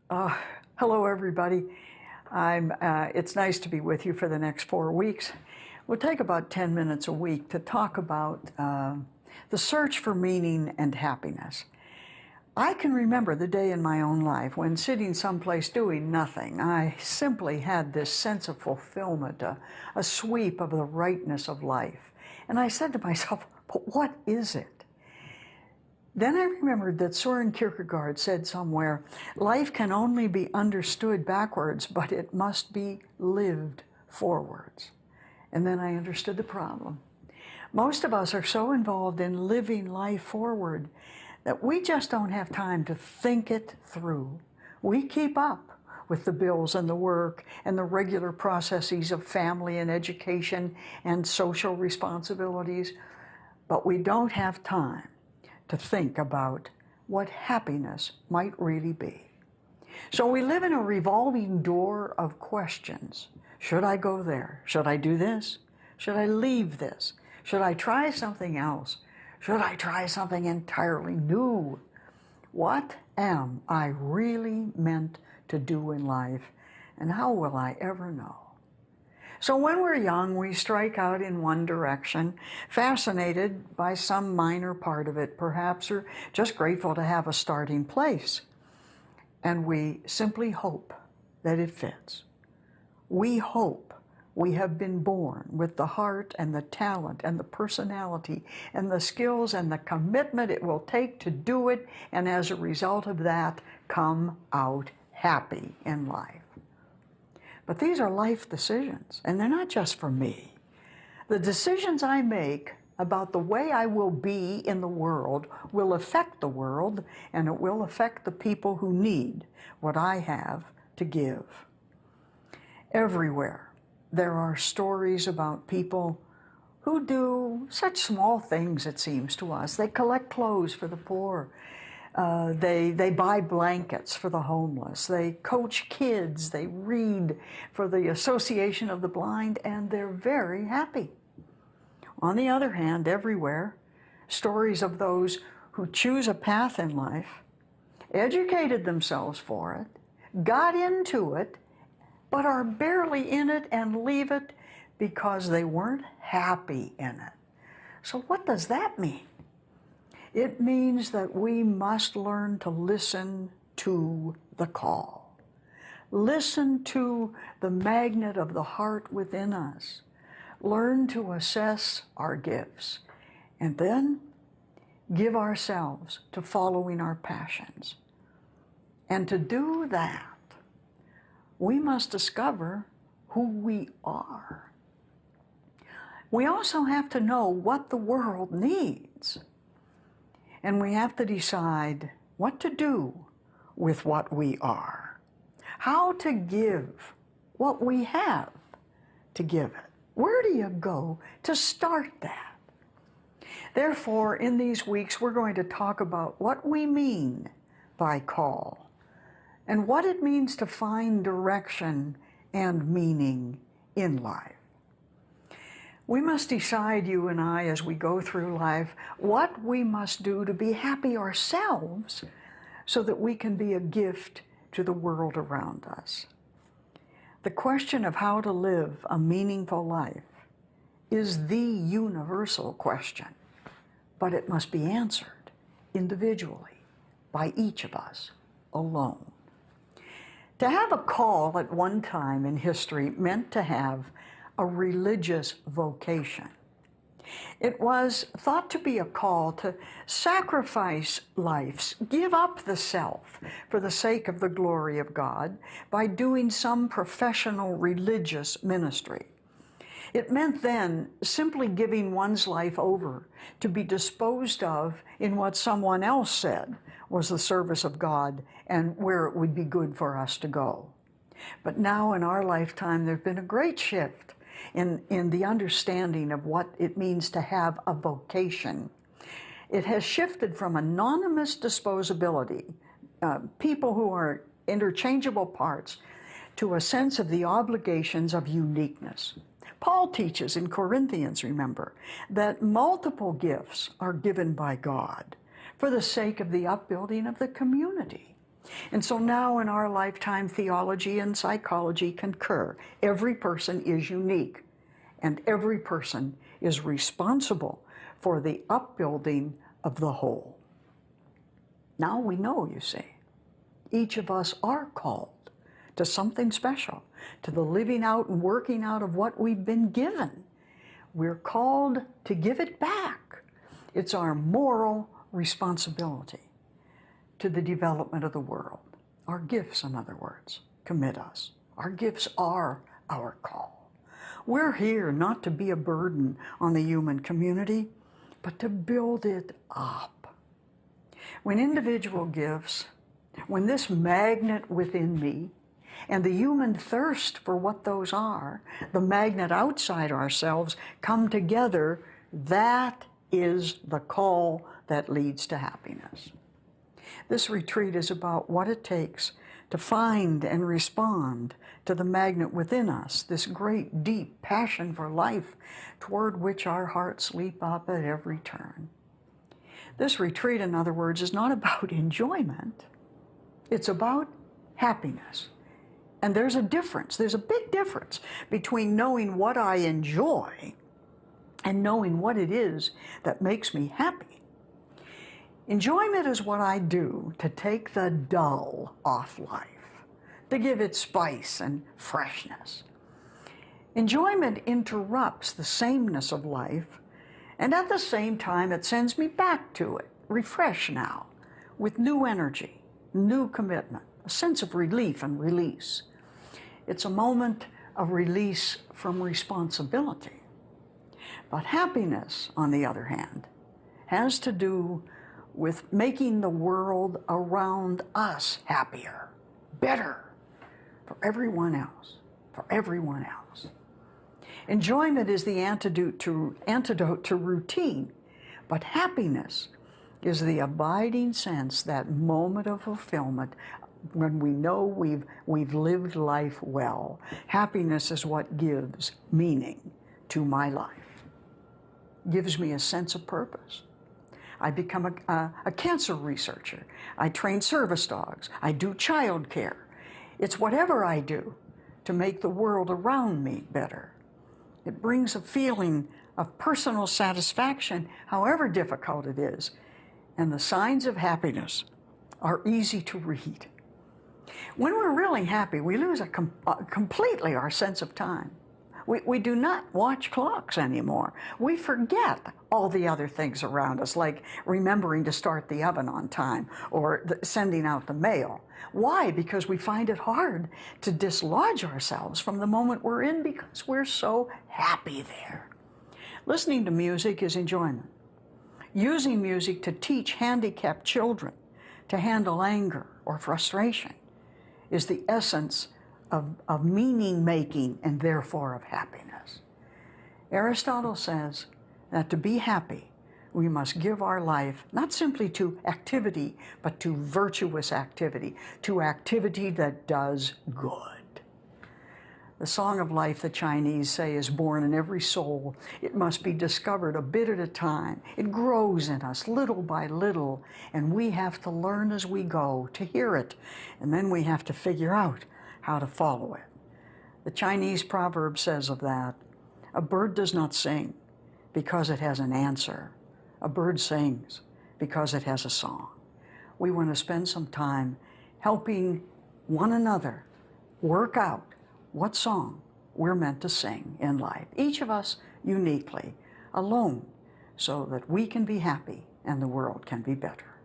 Uh, Hello, everybody. It's nice to be with you for the next 4 weeks. We'll take about 10 minutes a week to talk about the search for meaning and happiness. I can remember the day in my own life when sitting someplace doing nothing, I simply had this sense of fulfillment, a sweep of the rightness of life. And I said to myself, but what is it? Then I remembered that Soren Kierkegaard said somewhere, life can only be understood backwards, but it must be lived forwards. And then I understood the problem. Most of us are so involved in living life forward that we just don't have time to think it through. We keep up with the bills and the work and the regular processes of family and education and social responsibilities, but we don't have time to think about what happiness might really be. So we live in a revolving door of questions. Should I go there? Should I do this? Should I leave this? Should I try something else? Should I try something entirely new? What am I really meant to do in life, and how will I ever know? So when we're young, we strike out in one direction, fascinated by some minor part of it, perhaps, or just grateful to have a starting place. And we simply hope that it fits. We hope we have been born with the heart and the talent and the personality and the skills and the commitment it will take to do it, and as a result of that, come out happy in life. But these are life decisions, and they're not just for me. The decisions I make about the way I will be in the world will affect the world, and it will affect the people who need what I have to give. Everywhere there are stories about people who do such small things, it seems to us. They collect clothes for the poor. They buy blankets for the homeless. They coach kids. They read for the Association of the Blind, and they're very happy. On the other hand, everywhere, stories of those who choose a path in life, educated themselves for it, got into it, but are barely in it and leave it because they weren't happy in it. So what does that mean? It means that we must learn to listen to the call. Listen to the magnet of the heart within us. Learn to assess our gifts, and then give ourselves to following our passions. And to do that, we must discover who we are. We also have to know what the world needs. And we have to decide what to do with what we are, how to give what we have to give it. Where do you go to start that? Therefore, in these weeks, we're going to talk about what we mean by call and what it means to find direction and meaning in life. We must decide, you and I, as we go through life, what we must do to be happy ourselves so that we can be a gift to the world around us. The question of how to live a meaningful life is the universal question, but it must be answered individually by each of us alone. To have a call at one time in history meant to have a religious vocation. It was thought to be a call to sacrifice lives, give up the self for the sake of the glory of God by doing some professional religious ministry. It meant then simply giving one's life over to be disposed of in what someone else said was the service of God and where it would be good for us to go. But now in our lifetime, there's been a great shift in the understanding of what it means to have a vocation. It has shifted from anonymous disposability, people who are interchangeable parts, to a sense of the obligations of uniqueness. Paul teaches in Corinthians, remember, that multiple gifts are given by God for the sake of the upbuilding of the community. And so now in our lifetime, theology and psychology concur. Every person is unique, and every person is responsible for the upbuilding of the whole. Now we know, you see, each of us are called to something special, to the living out and working out of what we've been given. We're called to give it back. It's our moral responsibility to the development of the world. Our gifts, in other words, commit us. Our gifts are our call. We're here not to be a burden on the human community, but to build it up. When individual gifts, when this magnet within me and the human thirst for what those are, the magnet outside ourselves, come together, that is the call that leads to happiness. This retreat is about what it takes to find and respond to the magnet within us, this great, deep passion for life toward which our hearts leap up at every turn. This retreat, in other words, is not about enjoyment. It's about happiness. And there's a difference. There's a big difference between knowing what I enjoy and knowing what it is that makes me happy. Enjoyment is what I do to take the dull off life, to give it spice and freshness. Enjoyment interrupts the sameness of life, and at the same time it sends me back to it, refreshed now, with new energy, new commitment, a sense of relief and release. It's a moment of release from responsibility. But happiness, on the other hand, has to do with making the world around us happier, better, for everyone else, for everyone else. Enjoyment is the antidote to routine, but happiness is the abiding sense, that moment of fulfillment when we know we've lived life well. Happiness is what gives meaning to my life, gives me a sense of purpose. I become a cancer researcher. I train service dogs. I do child care. It's whatever I do to make the world around me better. It brings a feeling of personal satisfaction, however difficult it is, and the signs of happiness are easy to read. When we're really happy, we lose completely our sense of time. We do not watch clocks anymore. We forget all the other things around us, like remembering to start the oven on time or sending out the mail. Why? Because we find it hard to dislodge ourselves from the moment we're in because we're so happy there. Listening to music is enjoyment. Using music to teach handicapped children to handle anger or frustration is the essence of meaning-making and therefore of happiness. Aristotle says that to be happy, we must give our life not simply to activity, but to virtuous activity, to activity that does good. The song of life, the Chinese say, is born in every soul. It must be discovered a bit at a time. It grows in us little by little, and we have to learn as we go to hear it, and then we have to figure out how to follow it. The Chinese proverb says of that, a bird does not sing because it has an answer. A bird sings because it has a song. We want to spend some time helping one another work out what song we're meant to sing in life, each of us uniquely, alone, so that we can be happy and the world can be better.